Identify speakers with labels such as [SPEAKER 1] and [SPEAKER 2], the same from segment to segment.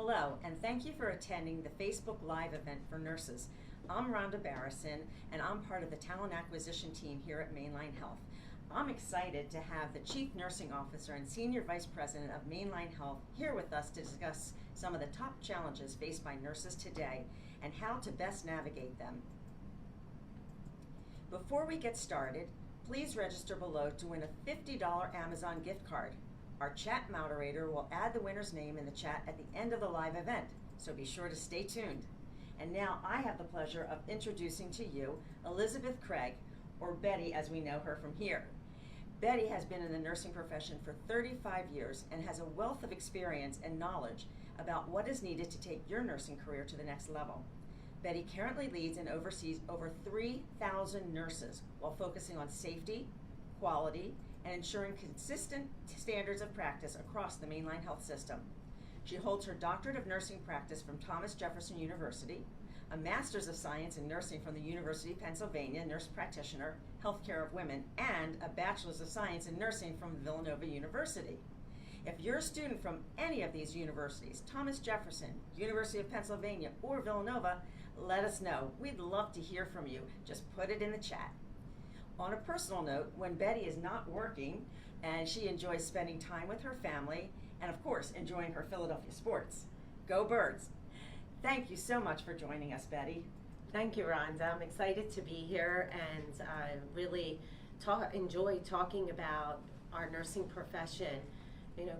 [SPEAKER 1] Hello, and thank you for attending the Facebook Live event for nurses. I'm Rhonda Barrison, and I'm part of the talent acquisition team here at Mainline Health. I'm excited to have the Chief Nursing Officer and Senior Vice President of Mainline Health here with us to discuss some of the top challenges faced by nurses today and how to best navigate them. Before we get started, please register below to win a $50 Amazon gift card. Our chat moderator will add the winner's name in the chat at the end of the live event, so be sure to stay tuned. And now I have the pleasure of introducing to you Elizabeth Craig, or Betty as we know her from here. Betty has been in the nursing profession for 35 years and has a wealth of experience and knowledge about what is needed to take your nursing career to the next level. Betty currently leads and oversees over 3,000 nurses while focusing on safety, quality, and ensuring consistent standards of practice across the Mainline Health system. She holds her Doctorate of Nursing Practice from Thomas Jefferson University, a Master's of Science in Nursing from the University of Pennsylvania, Nurse Practitioner, Healthcare of Women, and a Bachelor's of Science in Nursing from Villanova University. If you're a student from any of these universities, Thomas Jefferson, University of Pennsylvania, or Villanova, let us know. We'd love to hear from you. Just put it in the chat. On a personal note, when Betty is not working and she enjoys spending time with her family and of course enjoying her Philadelphia sports. Go Birds! Thank you so much for joining us, Betty.
[SPEAKER 2] Thank you, Rhonda. I'm excited to be here and really enjoy talking about our nursing profession. You know,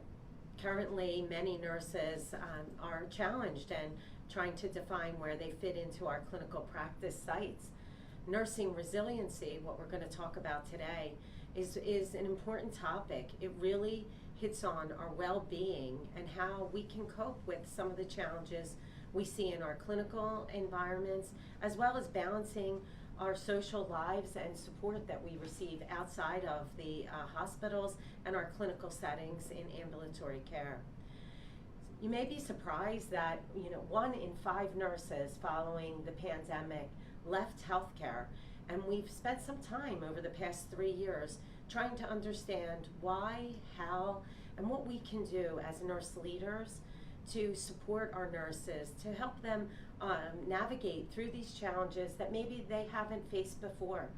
[SPEAKER 2] currently many nurses are challenged and trying to define where they fit into our clinical practice sites. Nursing resiliency, what we're going to talk about today, is an important topic. It really hits on our well-being and how we can cope with some of the challenges we see in our clinical environments, as well as balancing our social lives and support that we receive outside of the hospitals and our clinical settings in ambulatory care. You may be surprised that 1 in 5 nurses following the pandemic left healthcare, and we've spent some time over the past 3 years trying to understand why, how, and what we can do as nurse leaders to support our nurses, to help them navigate through these challenges that maybe they haven't faced before.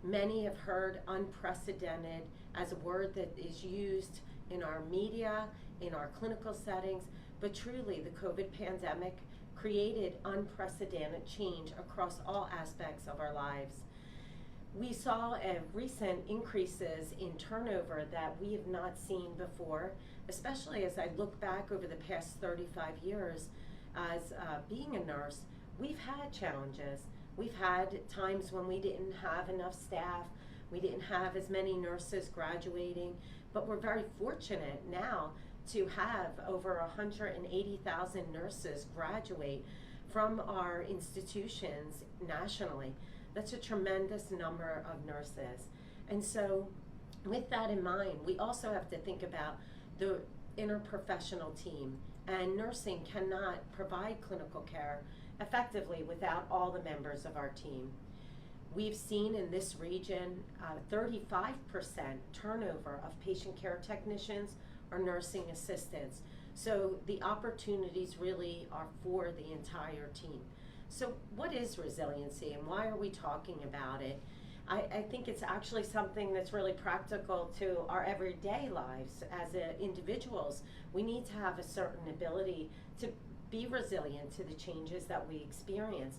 [SPEAKER 2] Many have heard unprecedented as a word that is used in our media, in our clinical settings, but truly the COVID pandemic created unprecedented change across all aspects of our lives. We saw recent increases in turnover that we have not seen before, especially as I look back over the past 35 years as being a nurse. We've had challenges. We've had times when we didn't have enough staff, we didn't have as many nurses graduating, but we're very fortunate now to have over 180,000 nurses graduate from our institutions nationally. That's a tremendous number of nurses. And so with that in mind, we also have to think about the interprofessional team, and nursing cannot provide clinical care effectively without all the members of our team. We've seen in this region 35% turnover of patient care technicians or nursing assistants. So the opportunities really are for the entire team. So what is resiliency and why are we talking about it? I think it's actually something that's really practical to our everyday lives as individuals. We need to have a certain ability to be resilient to the changes that we experience.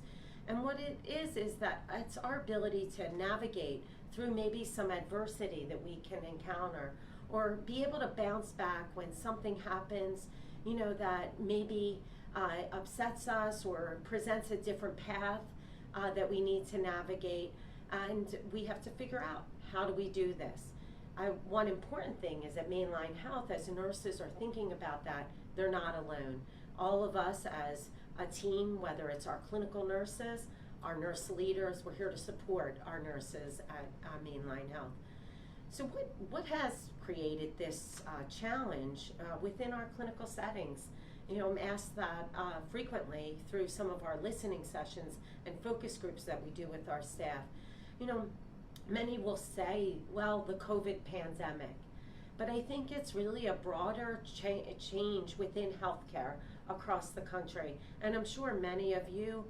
[SPEAKER 2] And what it is that it's our ability to navigate through maybe some adversity that we can encounter, or be able to bounce back when something happens, that maybe upsets us or presents a different path that we need to navigate, and we have to figure out, how do we do this? One important thing is that Mainline Health, as nurses are thinking about that, they're not alone. All of us as a team, whether it's our clinical nurses, our nurse leaders, we're here to support our nurses at Mainline Health. So what has created this challenge within our clinical settings? I'm asked that frequently through some of our listening sessions and focus groups that we do with our staff. Many will say, well, the COVID pandemic. but I think it's really a broader change within healthcare across the country. And I'm sure many of you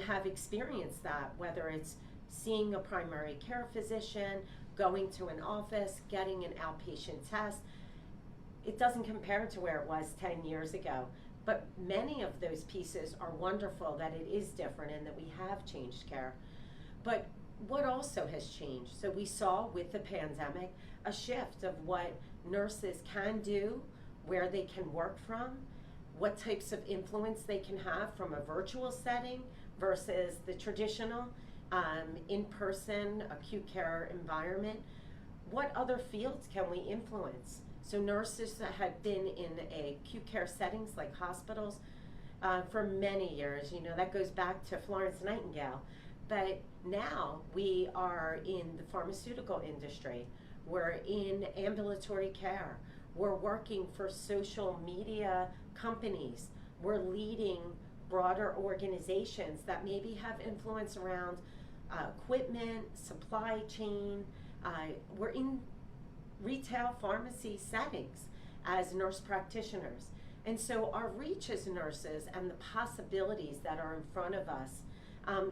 [SPEAKER 2] have experienced that, whether it's seeing a primary care physician, going to an office, getting an outpatient test. It doesn't compare to where it was 10 years ago, but many of those pieces are wonderful, that it is different and that we have changed care. But what also has changed? So we saw with the pandemic a shift of what nurses can do, where they can work from, what types of influence they can have from a virtual setting versus the traditional in-person acute care environment. What other fields can we influence? So nurses that had been in acute care settings like hospitals for many years, that goes back to Florence Nightingale. But now we are in the pharmaceutical industry, we're in ambulatory care, we're working for social media companies, we're leading broader organizations that maybe have influence around equipment, supply chain. We're in retail pharmacy settings as nurse practitioners. And so our reach as nurses and the possibilities that are in front of us,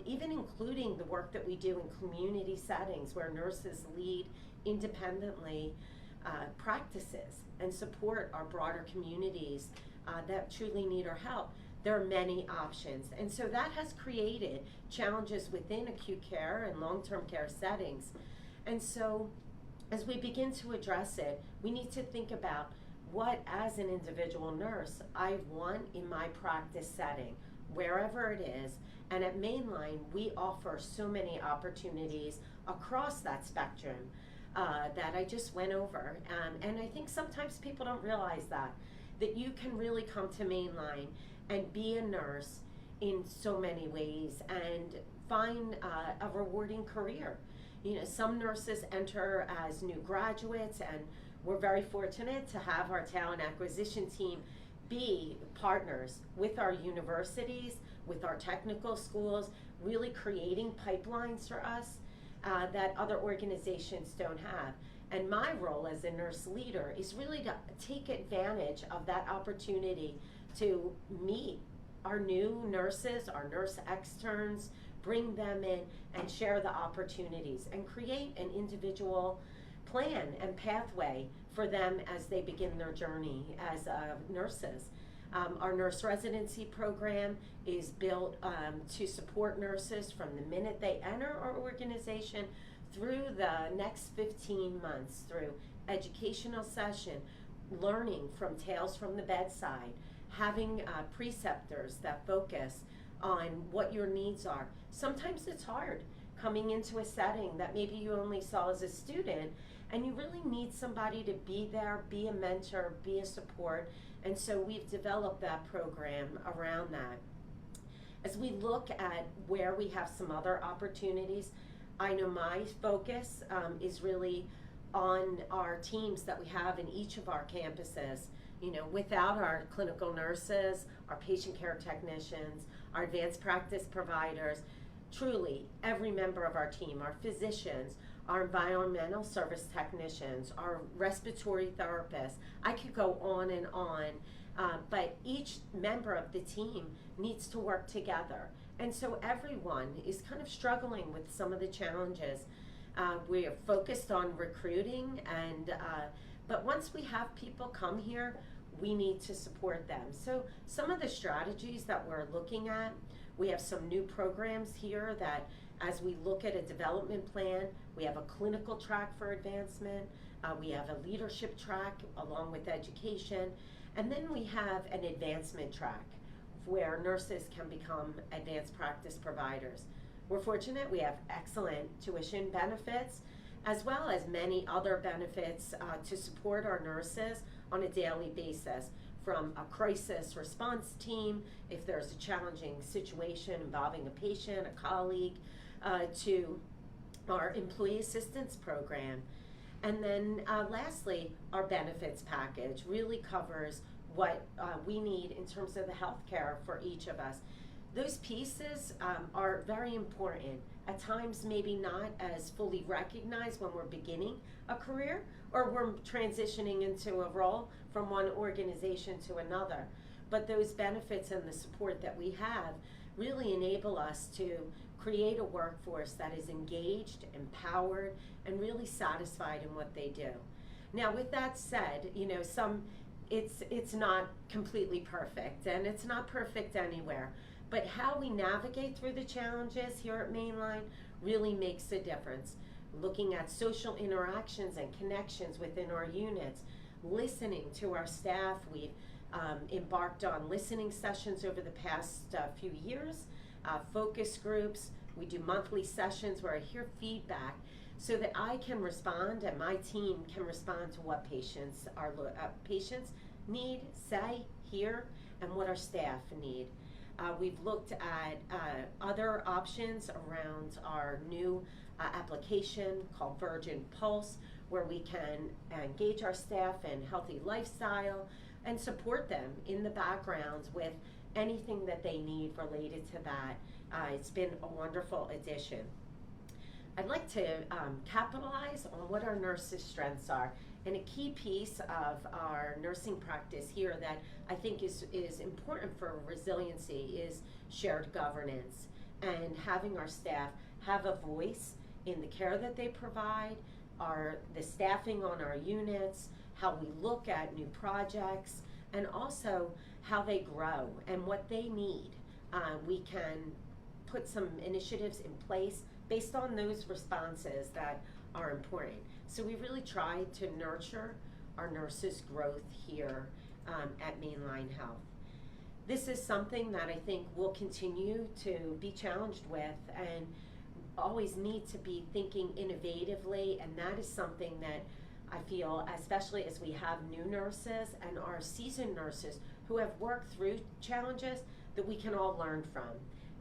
[SPEAKER 2] even including the work that we do in community settings where nurses lead independently practices and support our broader communities that truly need our help. There are many options. And so that has created challenges within acute care and long-term care settings. And so as we begin to address it, we need to think about what, as an individual nurse, I want in my practice setting, wherever it is. And at Mainline, we offer so many opportunities across that spectrum that I just went over. And I think sometimes people don't realize that you can really come to Mainline and be a nurse in so many ways and find a rewarding career. Some nurses enter as new graduates, and we're very fortunate to have our talent acquisition team be partners with our universities, with our technical schools, really creating pipelines for us that other organizations don't have. And my role as a nurse leader is really to take advantage of that opportunity to meet our new nurses, our nurse externs, bring them in and share the opportunities and create an individual plan and pathway for them as they begin their journey as nurses. Our nurse residency program is built to support nurses from the minute they enter our organization through the next 15 months, through educational session, learning from tales from the bedside, having preceptors that focus on what your needs are. Sometimes it's hard coming into a setting that maybe you only saw as a student, and you really need somebody to be there, be a mentor, be a support. And so we've developed that program around that. As we look at where we have some other opportunities, I know my focus is really on our teams that we have in each of our campuses. Without our clinical nurses, our patient care technicians, our advanced practice providers, truly every member of our team, our physicians, our environmental service technicians, our respiratory therapists, I could go on and on, but each member of the team needs to work together. And so everyone is kind of struggling with some of the challenges. We are focused on recruiting, but once we have people come here, we need to support them. So some of the strategies that we're looking at, we have some new programs here that as we look at a development plan, we have a clinical track for advancement, we have a leadership track along with education, and then we have an advancement track where nurses can become advanced practice providers. We're fortunate we have excellent tuition benefits as well as many other benefits to support our nurses on a daily basis, from a crisis response team, if there's a challenging situation involving a patient, a colleague, to our employee assistance program. And then lastly, our benefits package really covers what we need in terms of the health care for each of us. Those pieces are very important. At times, maybe not as fully recognized when we're beginning a career or we're transitioning into a role from one organization to another. But those benefits and the support that we have really enable us to create a workforce that is engaged, empowered, and really satisfied in what they do. Now, with that said, it's not completely perfect, and it's not perfect anywhere. But how we navigate through the challenges here at Mainline really makes a difference. Looking at social interactions and connections within our units, listening to our staff. We've embarked on listening sessions over the past few years, focus groups. We do monthly sessions where I hear feedback so that I can respond and my team can respond to what patients need, say, hear, and what our staff need. We've looked at other options around our new application called Virgin Pulse, where we can engage our staff in healthy lifestyle and support them in the background with anything that they need related to that. It's been a wonderful addition. I'd like to capitalize on what our nurses' strengths are. And a key piece of our nursing practice here that I think is important for resiliency is shared governance and having our staff have a voice in the care that they provide, the staffing on our units, how we look at new projects, and also how they grow and what they need. We can put some initiatives in place based on those responses that are important. So we really try to nurture our nurses' growth here at Mainline Health. This is something that I think we'll continue to be challenged with and always need to be thinking innovatively, and that is something that I feel, especially as we have new nurses and our seasoned nurses who have worked through challenges, that we can all learn from.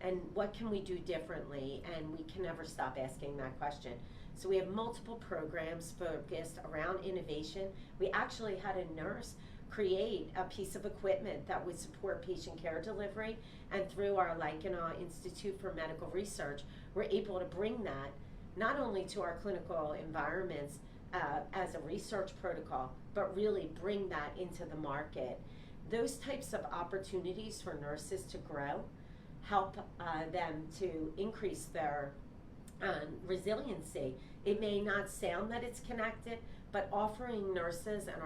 [SPEAKER 2] And what can we do differently? And we can never stop asking that question. So we have multiple programs focused around innovation. We actually had a nurse create a piece of equipment that would support patient care delivery, and through our Lankenau Institute for Medical Research, we're able to bring that not only to our clinical environments as a research protocol, but really bring that into the market. Those types of opportunities for nurses to grow help them to increase their resiliency. It may not sound that it's connected, but offering nurses and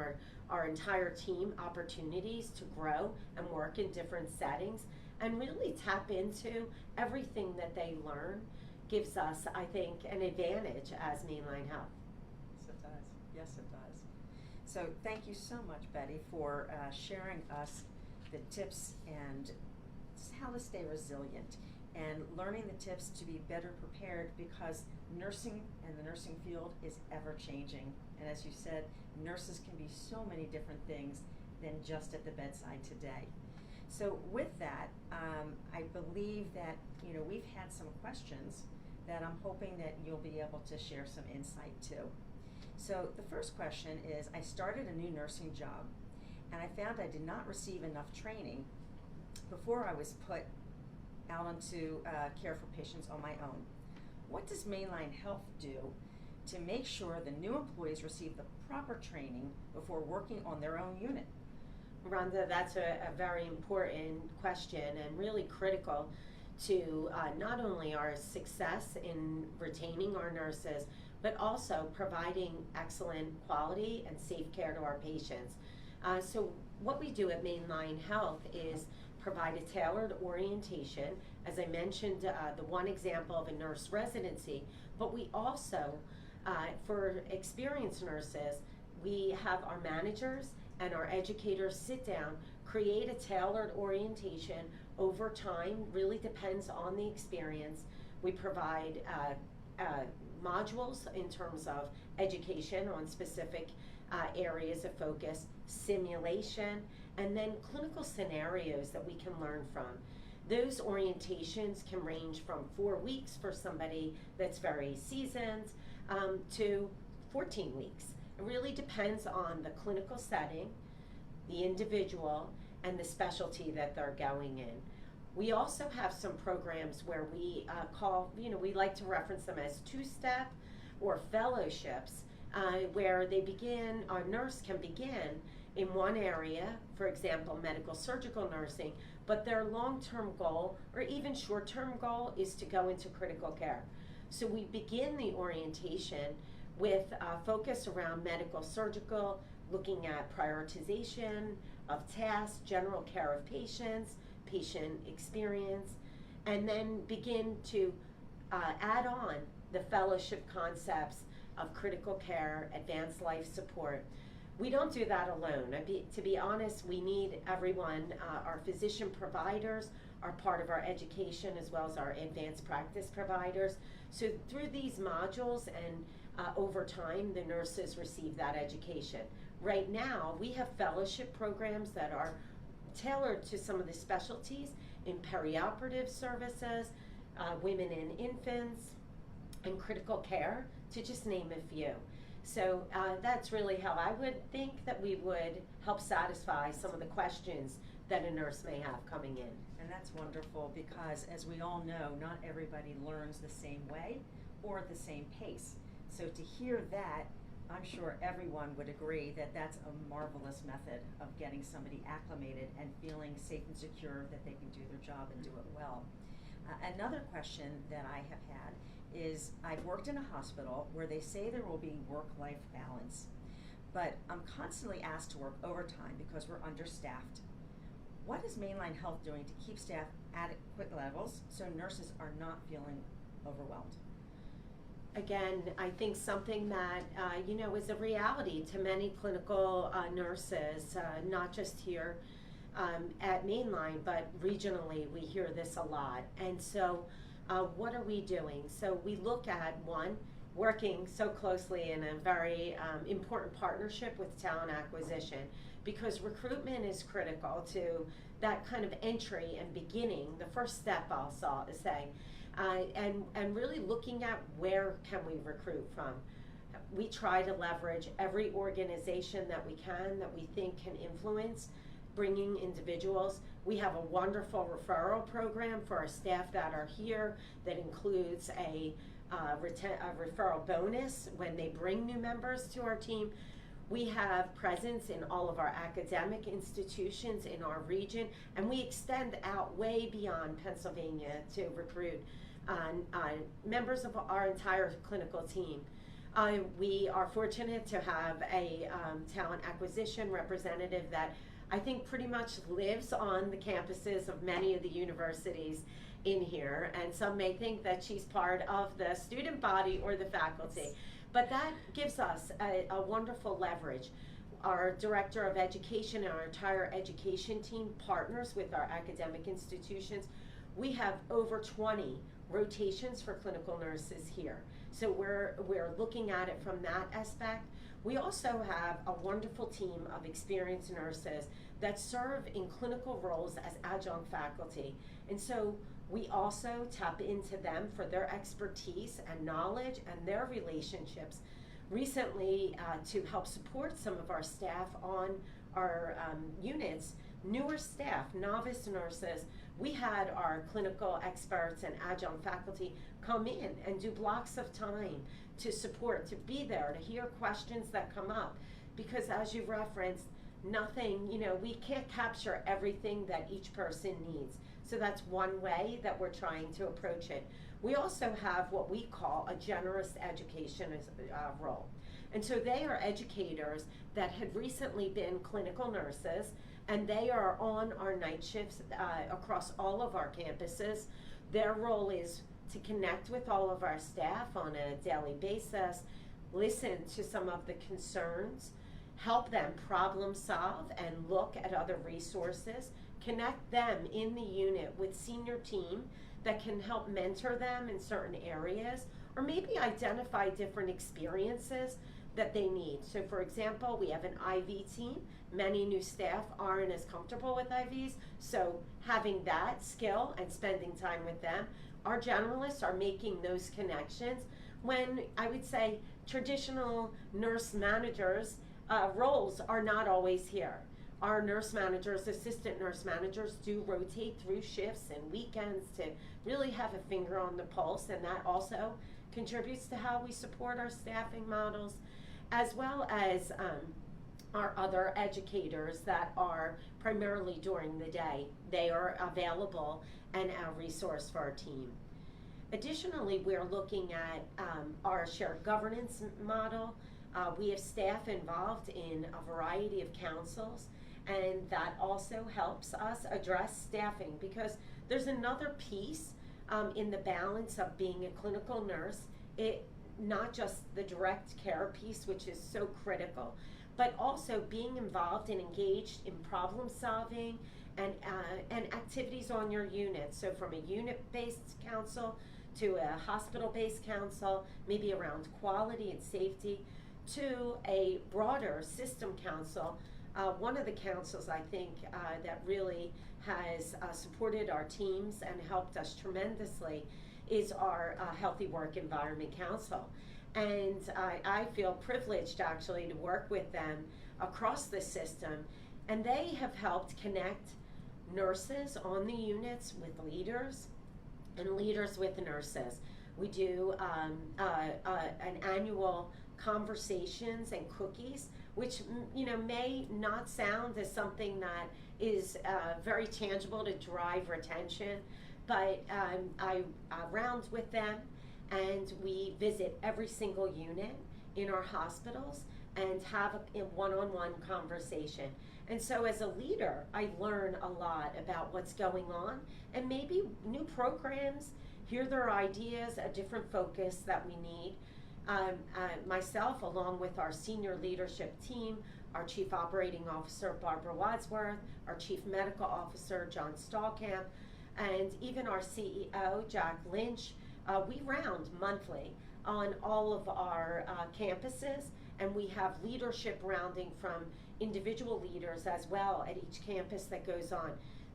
[SPEAKER 2] our entire team opportunities to grow and work in different settings and really tap into everything that they learn gives us, I think, an advantage as Mainline Health.
[SPEAKER 1] Yes, it does. Yes, it does. So thank you so much, Betty, for sharing us the tips and how to stay resilient and learning the tips to be better prepared, because nursing and the nursing field is ever changing. And as you said, nurses can be so many different things than just at the bedside today. So with that, I believe that we've had some questions that I'm hoping that you'll be able to share some insight to. So the first question is, I started a new nursing job and I found I did not receive enough training before I was put out into care for patients on my own. What does Mainline Health do to make sure the new employees receive the proper training before working on their own unit?
[SPEAKER 2] Rhonda, that's a very important question and really critical to not only our success in retaining our nurses, but also providing excellent quality and safe care to our patients. So what we do at Mainline Health is provide a tailored orientation. As I mentioned, the one example of a nurse residency, but we also, for experienced nurses, we have our managers and our educators sit down, create a tailored orientation over time, really depends on the experience. We provide modules in terms of education on specific areas of focus, simulation, and then clinical scenarios that we can learn from. Those orientations can range from 4 weeks for somebody that's very seasoned to 14 weeks. It really depends on the clinical setting, the individual, and the specialty that they're going in. We also have some programs where we we like to reference them as two-step or fellowships, where a nurse can begin in one area, for example, medical surgical nursing, but their long-term goal or even short-term goal is to go into critical care. So we begin the orientation with a focus around medical surgical, looking at prioritization of tasks, general care of patients, patient experience, and then begin to add on the fellowship concepts of critical care, advanced life support. We don't do that alone. To be honest, we need everyone. Our physician providers are part of our education as well as our advanced practice providers. So through these modules and over time, the nurses receive that education. Right now, we have fellowship programs that are tailored to some of the specialties in perioperative services, women and infants, and critical care, to just name a few. So that's really how I would think that we would help satisfy some of the questions that a nurse may have coming in.
[SPEAKER 1] And that's wonderful because, as we all know, not everybody learns the same way or at the same pace. So to hear that, I'm sure everyone would agree that that's a marvelous method of getting somebody acclimated and feeling safe and secure that they can do their job and do it well. Another question that I have had is, I've worked in a hospital where they say there will be work-life balance, but I'm constantly asked to work overtime because we're understaffed. What is Mainline Health doing to keep staff at adequate levels so nurses are not feeling overwhelmed?
[SPEAKER 2] Again, I think something that is a reality to many clinical nurses, not just here at Mainline, but regionally, we hear this a lot. And so what are we doing? So we look at, one, working so closely in a very important partnership with talent acquisition, because recruitment is critical to that kind of entry and beginning, the first step, I'll say. And really looking at where can we recruit from. We try to leverage every organization that we can, that we think can influence bringing individuals. We have a wonderful referral program for our staff that are here that includes a referral bonus when they bring new members to our team. We have presence in all of our academic institutions in our region, and we extend out way beyond Pennsylvania to recruit members of our entire clinical team. We are fortunate to have a talent acquisition representative that I think pretty much lives on the campuses of many of the universities in here, and some may think that she's part of the student body or the faculty, but that gives us a wonderful leverage. Our director of education and our entire education team partners with our academic institutions. We have over 20 rotations for clinical nurses here. So we're looking at it from that aspect. We also have a wonderful team of experienced nurses that serve in clinical roles as adjunct faculty. And so we also tap into them for their expertise and knowledge and their relationships. Recently, to help support some of our staff on our units, newer staff, novice nurses, we had our clinical experts and adjunct faculty come in and do blocks of time to support, to be there, to hear questions that come up. Because as you referenced, we can't capture everything that each person needs. So that's one way that we're trying to approach it. We also have what we call a generous education role. And so they are educators that had recently been clinical nurses, and they are on our night shifts across all of our campuses. Their role is to connect with all of our staff on a daily basis, listen to some of the concerns, help them problem solve and look at other resources, connect them in the unit with senior team that can help mentor them in certain areas, or maybe identify different experiences that they need. So for example, we have an IV team. Many new staff aren't as comfortable with IVs, so having that skill and spending time with them, our generalists are making those connections when I would say traditional nurse managers roles are not always here. our nurse managers, assistant nurse managers do rotate through shifts and weekends to really have a finger on the pulse, and that also contributes to how we support our staffing models, as well as our other educators that are primarily during the day. They are available and a resource for our team. Additionally, we're looking at our shared governance model. We have staff involved in a variety of councils, and that also helps us address staffing, because there's another piece in the balance of being a clinical nurse. It not just the direct care piece, which is so critical, but also being involved and engaged in problem solving and activities on your unit. So from a unit-based council to a hospital-based council, maybe around quality and safety, to a broader system council. One of the councils I think that really has supported our teams and helped us tremendously is our Healthy Work Environment Council. And I feel privileged actually to work with them across the system, and they have helped connect nurses on the units with leaders and leaders with nurses. We do an annual conversations and cookies, which may not sound as something that is very tangible to drive retention, but I round with them, and we visit every single unit in our hospitals and have a one-on-one conversation. And so as a leader, I learn a lot about what's going on, and maybe new programs, hear their ideas, a different focus that we need. Myself, along with our senior leadership team, our Chief Operating Officer, Barbara Wadsworth, our Chief Medical Officer, John Stallkamp, and even our CEO, Jack Lynch, we round monthly on all of our campuses, and we have leadership rounding from individual leaders as well at each campus that goes on.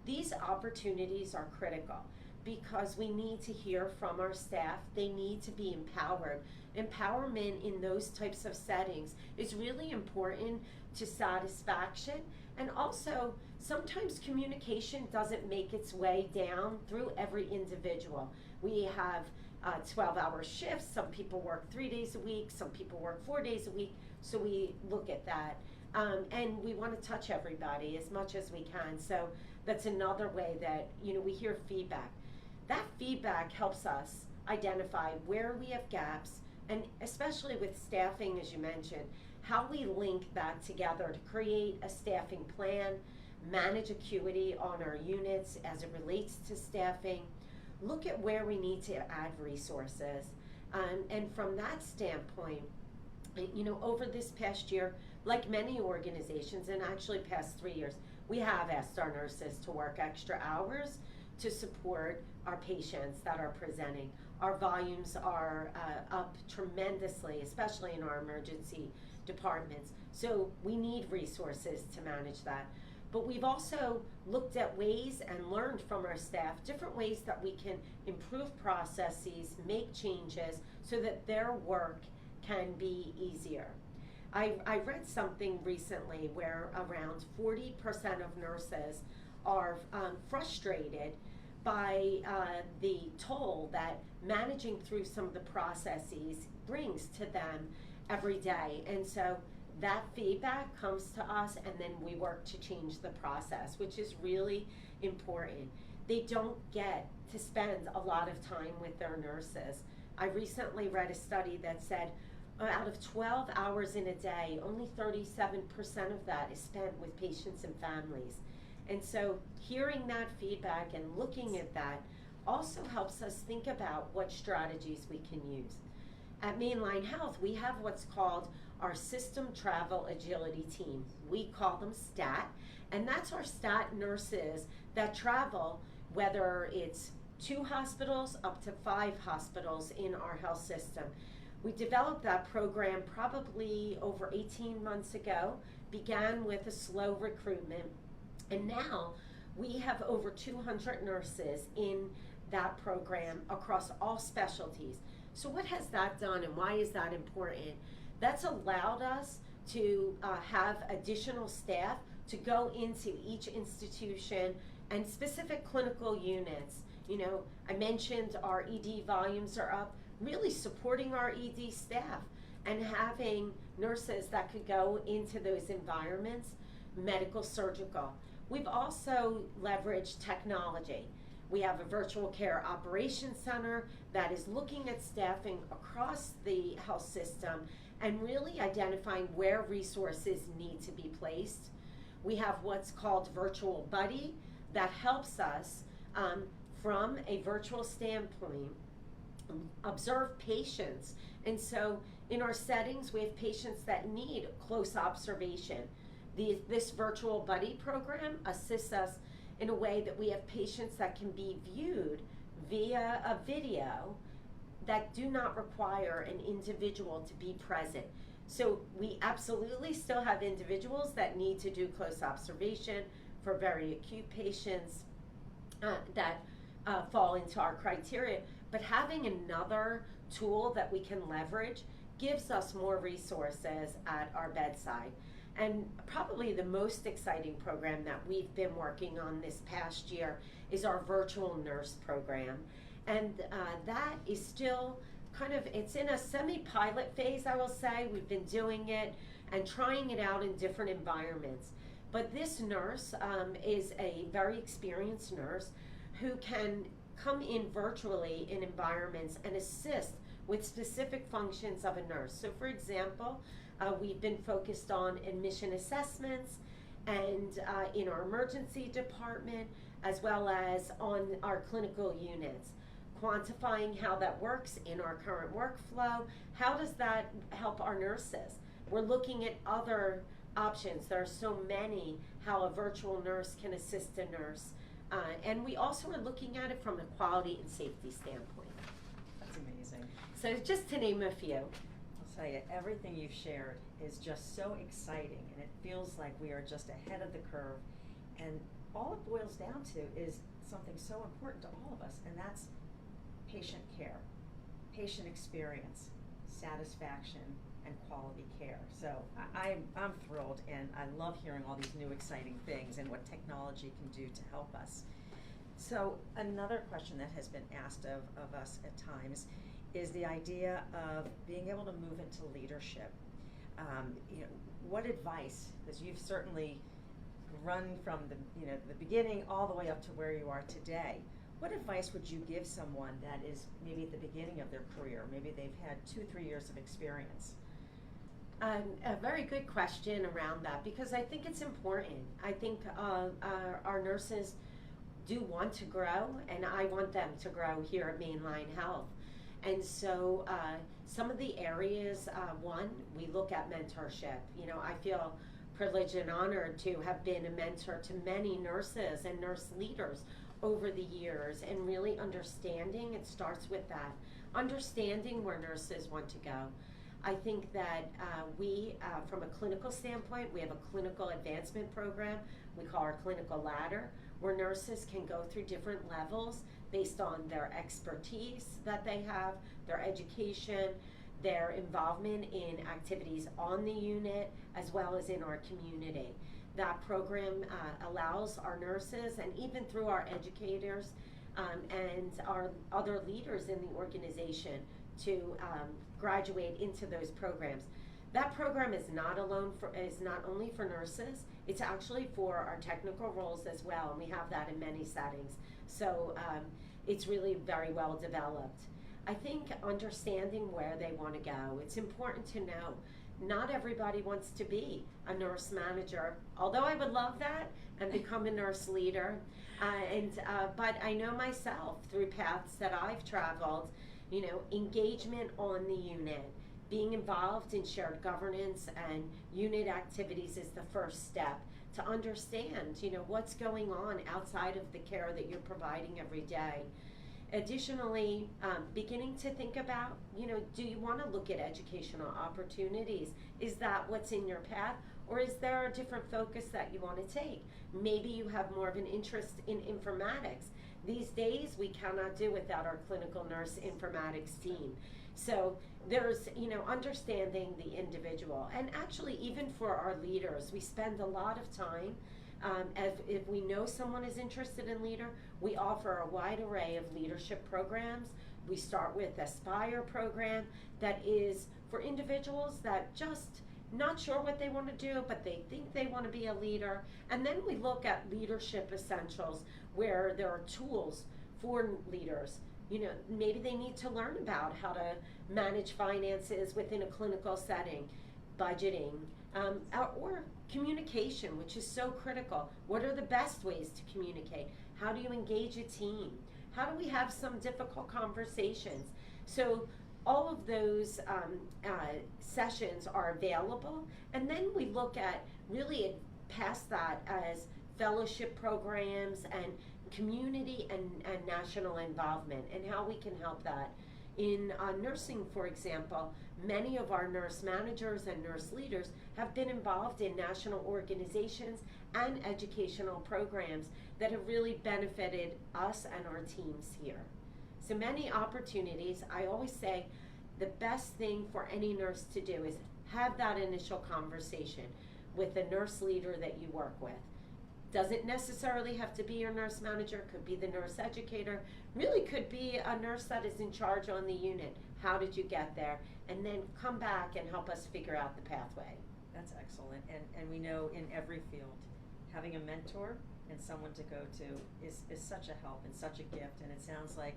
[SPEAKER 2] These opportunities are critical because we need to hear from our staff. They need to be empowered. Empowerment in those types of settings is really important to satisfaction, and also sometimes communication doesn't make its way down through every individual. We have 12-hour shifts. Some people work 3 days a week, some people work 4 days a week, so we look at that. And we want to touch everybody as much as we can. So that's another way that we hear feedback. That feedback helps us identify where we have gaps, and especially with staffing, as you mentioned, how we link that together to create a staffing plan, manage acuity on our units as it relates to staffing, look at where we need to add resources. And from that standpoint, over this past year, like many organizations, and actually past 3 years, we have asked our nurses to work extra hours to support our patients that are presenting. Our volumes are up tremendously, especially in our emergency departments. So we need resources to manage that. But we've also looked at ways and learned from our staff different ways that we can improve processes, make changes so that their work can be easier. I read something recently where around 40% of nurses are frustrated by the toll that managing through some of the processes brings to them every day. And so that feedback comes to us, and then we work to change the process, which is really important. They don't get to spend a lot of time with their nurses. I recently read a study that said out of 12 hours in a day, only 37% of that is spent with patients and families. And so hearing that feedback and looking at that also helps us think about what strategies we can use. At Mainline Health, we have what's called our System Travel Agility Team. We call them STAT, and that's our STAT nurses that travel, whether it's 2 hospitals up to 5 hospitals in our health system. We developed that program probably over 18 months ago, began with a slow recruitment, and now we have over 200 nurses in that program across all specialties. So what has that done, and why is that important? That's allowed us to have additional staff to go into each institution and specific clinical units. You know, I mentioned our ED volumes are up, really supporting our ED staff and having nurses that could go into those environments, medical, surgical. We've also leveraged technology. We have a virtual care operations center that is looking at staffing across the health system and really identifying where resources need to be placed. We have what's called Virtual Buddy that helps us from a virtual standpoint observe patients. And so in our settings, we have patients that need close observation. This Virtual Buddy program assists us in a way that we have patients that can be viewed via a video that do not require an individual to be present. So we absolutely still have individuals that need to do close observation for very acute patients that fall into our criteria, but having another tool that we can leverage gives us more resources at our bedside. And probably the most exciting program that we've been working on this past year is our virtual nurse program. And that is still kind of, it's in a semi-pilot phase, I will say. We've been doing it and trying it out in different environments. But this nurse is a very experienced nurse who can come in virtually in environments and assist with specific functions of a nurse. So for example, we've been focused on admission assessments and in our emergency department, as well as on our clinical units, quantifying how that works in our current workflow. How does that help our nurses? We're looking at other options. There are so many how a virtual nurse can assist a nurse. And we also are looking at it from a quality and safety standpoint.
[SPEAKER 1] That's amazing.
[SPEAKER 2] So just to name a few.
[SPEAKER 1] I'll tell you, everything you've shared is just so exciting, and it feels like we are just ahead of the curve. And all it boils down to is something so important to all of us, and that's patient care, patient experience, satisfaction, and quality care. So I'm thrilled, and I love hearing all these new exciting things and what technology can do to help us. So another question that has been asked of us at times is the idea of being able to move into leadership. You know, what advice, because you've certainly run from the beginning all the way up to where you are today, what advice would you give someone that is maybe at the beginning of their career, maybe they've had 2-3 years of experience?
[SPEAKER 2] A very good question around that, because I think it's important. I think our nurses do want to grow, and I want them to grow here at Mainline Health. And so some of the areas, one, we look at mentorship. You know, I feel privileged and honored to have been a mentor to many nurses and nurse leaders over the years, and really understanding, it starts with that, understanding where nurses want to go. I think that we, from a clinical standpoint, we have a clinical advancement program we call our clinical ladder, where nurses can go through different levels based on their expertise that they have, their education, their involvement in activities on the unit, as well as in our community. That program allows our nurses, and even through our educators and our other leaders in the organization, to graduate into those programs. That program is not only for nurses, it's actually for our technical roles as well, and we have that in many settings. So it's really very well developed. I think understanding where they want to go, it's important to know not everybody wants to be a nurse manager, although I would love that and become a nurse leader. But I know myself through paths that I've traveled, you know, engagement on the unit, being involved in shared governance and unit activities is the first step to understand, you know, what's going on outside of the care that you're providing every day. Additionally, beginning to think about, you know, do you want to look at educational opportunities? Is that what's in your path? Or is there a different focus that you want to take? Maybe you have more of an interest in informatics. These days, we cannot do without our clinical nurse informatics team. So there's, understanding the individual. And actually, even for our leaders, we spend a lot of time, if we know someone is interested in leader, we offer a wide array of leadership programs. We start with Aspire program that is for individuals that just not sure what they want to do, but they think they want to be a leader. And then we look at leadership essentials where there are tools for leaders. Maybe they need to learn about how to manage finances within a clinical setting, budgeting, or communication, which is so critical. What are the best ways to communicate? How do you engage a team? How do we have some difficult conversations? So all of those sessions are available, and then we look at really past that as fellowship programs and community and national involvement, and how we can help that. In nursing, for example, many of our nurse managers and nurse leaders have been involved in national organizations and educational programs that have really benefited us and our teams here. So many opportunities. I always say the best thing for any nurse to do is have that initial conversation with the nurse leader that you work with. Doesn't necessarily have to be your nurse manager, could be the nurse educator, really could be a nurse that is in charge on the unit. How did you get there? And then come back and help us figure out the pathway.
[SPEAKER 1] That's excellent. And we know in every field, having a mentor and someone to go to is such a help and such a gift. And it sounds like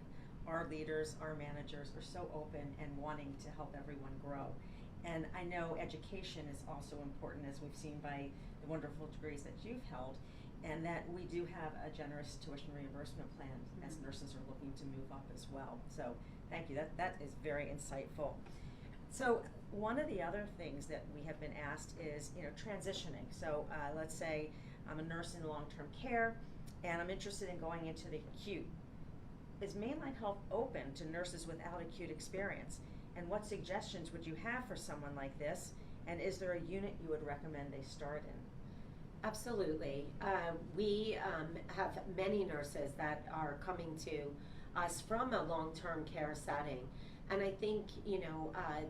[SPEAKER 1] our leaders, our managers are so open and wanting to help everyone grow. And I know education is also important, as we've seen by the wonderful degrees that you've held, and that we do have a generous tuition reimbursement plan as nurses are looking to move up as well. So thank you, that is very insightful. So one of the other things that we have been asked is, transitioning. So let's say I'm a nurse in long-term care and I'm interested in going into the acute. Is Mainline Health open to nurses without acute experience? And what suggestions would you have for someone like this? And is there a unit you would recommend they start in?
[SPEAKER 2] Absolutely. We have many nurses that are coming to us from a long-term care setting. And I think,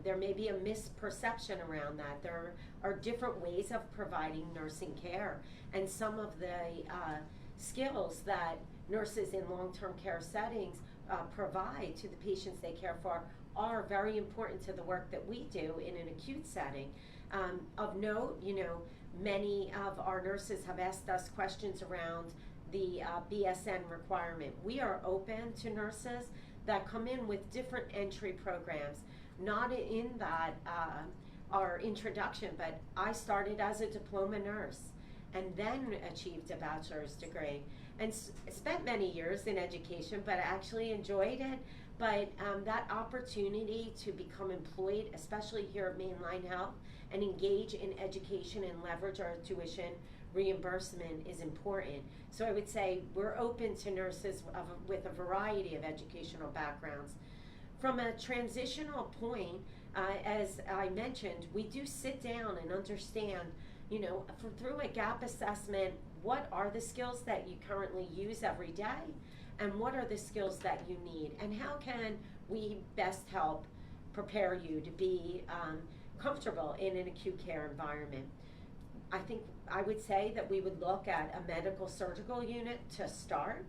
[SPEAKER 2] there may be a misperception around that. There are different ways of providing nursing care. And some of the skills that nurses in long-term care settings provide to the patients they care for are very important to the work that we do in an acute setting. Of note, many of our nurses have asked us questions around the BSN requirement. We are open to nurses that come in with different entry programs, not in that our introduction, but I started as a diploma nurse and then achieved a bachelor's degree and spent many years in education, but I actually enjoyed it. But that opportunity to become employed, especially here at Mainline Health, and engage in education and leverage our tuition reimbursement is important. So I would say we're open to nurses with a variety of educational backgrounds. From a transitional point, as I mentioned, we do sit down and understand, through a gap assessment, what are the skills that you currently use every day? And what are the skills that you need? And how can we best help prepare you to be comfortable in an acute care environment? I think I would say that we would look at a medical surgical unit to start.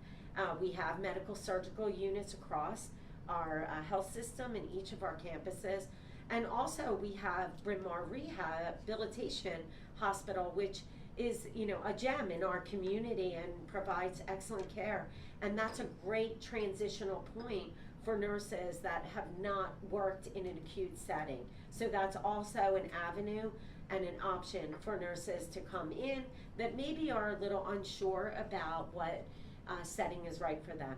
[SPEAKER 2] We have medical surgical units across our health system in each of our campuses. And also we have Bryn Mawr Rehabilitation Hospital, which is, a gem in our community and provides excellent care. And that's a great transitional point for nurses that have not worked in an acute setting. So that's also an avenue and an option for nurses to come in that maybe are a little unsure about what setting is right for them.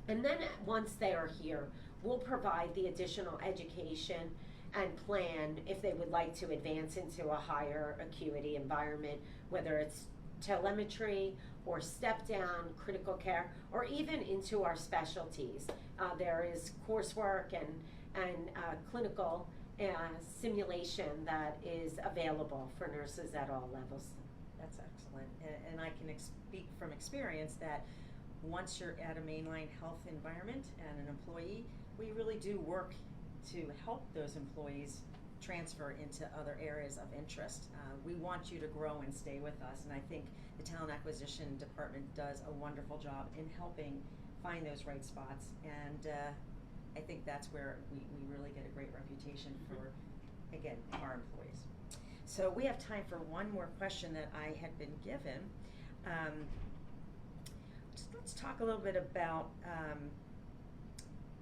[SPEAKER 2] And then once they are here, we'll provide the additional education and plan if they would like to advance into a higher acuity environment, whether it's telemetry or step down critical care, or even into our specialties. There is coursework and clinical simulation that is available for nurses at all levels.
[SPEAKER 1] That's excellent. And I can speak from experience that once you're at a Mainline Health environment and an employee, we really do work to help those employees transfer into other areas of interest. We want you to grow and stay with us, and I think the Talent Acquisition Department does a wonderful job in helping find those right spots, and I think that's where we really get a great reputation for, again, our employees. So we have time for one more question that I had been given. Let's talk a little bit about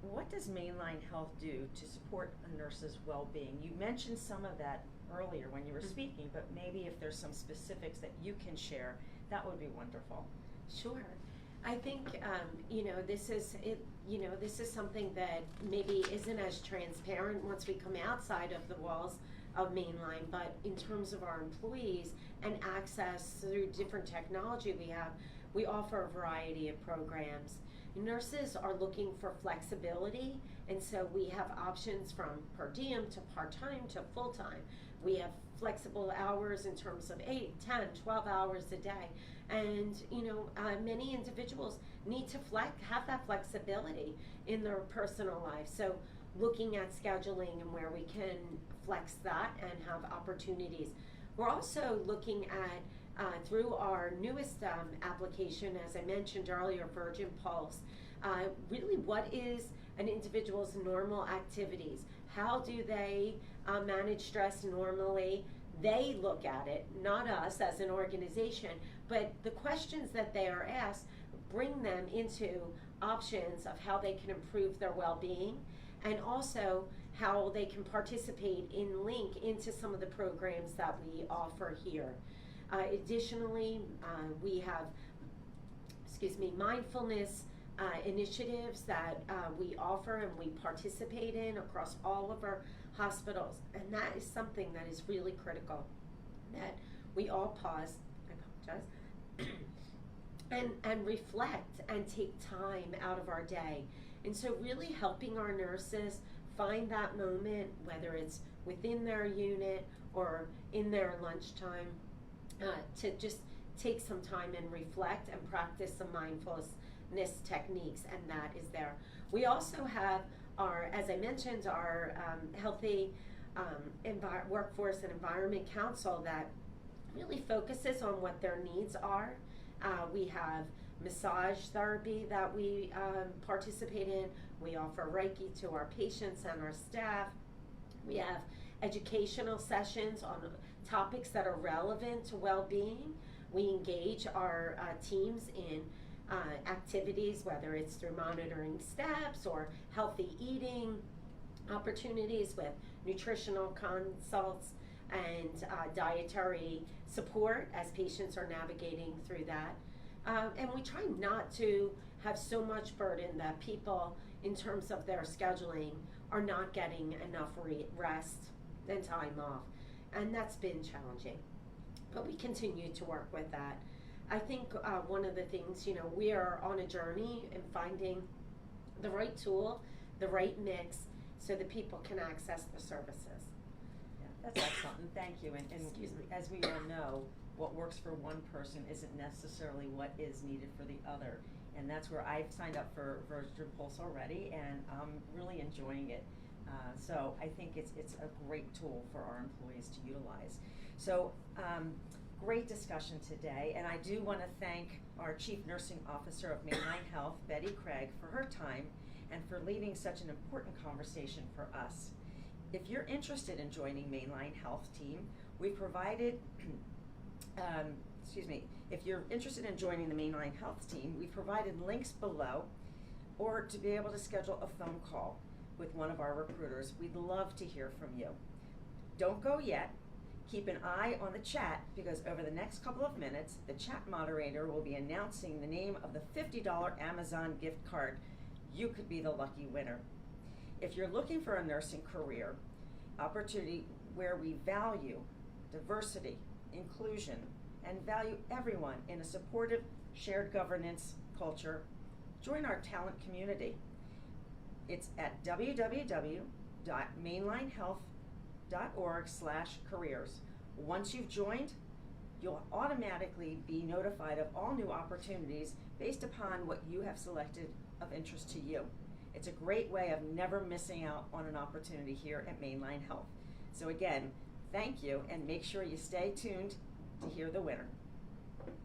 [SPEAKER 1] what does Mainline Health do to support a nurse's well-being? You mentioned some of that earlier when you were speaking, but maybe if there's some specifics that you can share, that would be wonderful.
[SPEAKER 2] Sure. I think this is something that maybe isn't as transparent once we come outside of the walls of Mainline, but in terms of our employees and access through different technology we offer a variety of programs. Nurses are looking for flexibility, and so we have options from per diem to part-time to full-time. We have flexible hours in terms of 8, 10, 12 hours a day. And many individuals need to have that flexibility in their personal life. So looking at scheduling and where we can flex that and have opportunities. We're also looking at, through our newest application, as I mentioned earlier, Virgin Pulse, really what is an individual's normal activities? How do they manage stress normally? They look at it, not us as an organization, but the questions that they are asked bring them into options of how they can improve their well-being, and also how they can participate in link into some of the programs that we offer here. Additionally, we have, mindfulness initiatives that we offer and we participate in across all of our hospitals, and that is something that is really critical, that we all pause, I apologize, and reflect and take time out of our day. And so really helping our nurses find that moment, whether it's within their unit or in their lunchtime, to just take some time and reflect and practice some mindfulness techniques, and that is there. We also have our, as I mentioned, our Healthy Workforce and Environment Council that really focuses on what their needs are. We have massage therapy that we participate in. We offer Reiki to our patients and our staff. We have educational sessions on topics that are relevant to well-being. We engage our teams in activities, whether it's through monitoring steps or healthy eating opportunities with nutritional consults and dietary support as patients are navigating through that. And we try not to have so much burden that people, in terms of their scheduling, are not getting enough rest and time off. And that's been challenging. But we continue to work with that. I think one of the things, we are on a journey in finding the right tool, the right mix, so that people can access the services.
[SPEAKER 1] Yeah, that's excellent, and thank you. And as we all know, what works for one person isn't necessarily what is needed for the other. And that's where I've signed up for Virgin Pulse already, and I'm really enjoying it. So I think it's a great tool for our employees to utilize. So great discussion today, and I do want to thank our Chief Nursing Officer of Mainline Health, Betty Craig, for her time and for leading such an important conversation for us. If you're interested in joining Mainline Health team, we've provided, if you're interested in joining the Mainline Health team, we've provided links below, or to be able to schedule a phone call with one of our recruiters. We'd love to hear from you. Don't go yet. Keep an eye on the chat, because over the next couple of minutes, the chat moderator will be announcing the name of the $50 Amazon gift card. You could be the lucky winner. If you're looking for a nursing career opportunity where we value diversity, inclusion, and value everyone in a supportive, shared governance culture, join our talent community. It's at www.mainlinehealth.org/careers. Once you've joined, you'll automatically be notified of all new opportunities based upon what you have selected of interest to you. It's a great way of never missing out on an opportunity here at Mainline Health. So again, thank you, and make sure you stay tuned to hear the winner.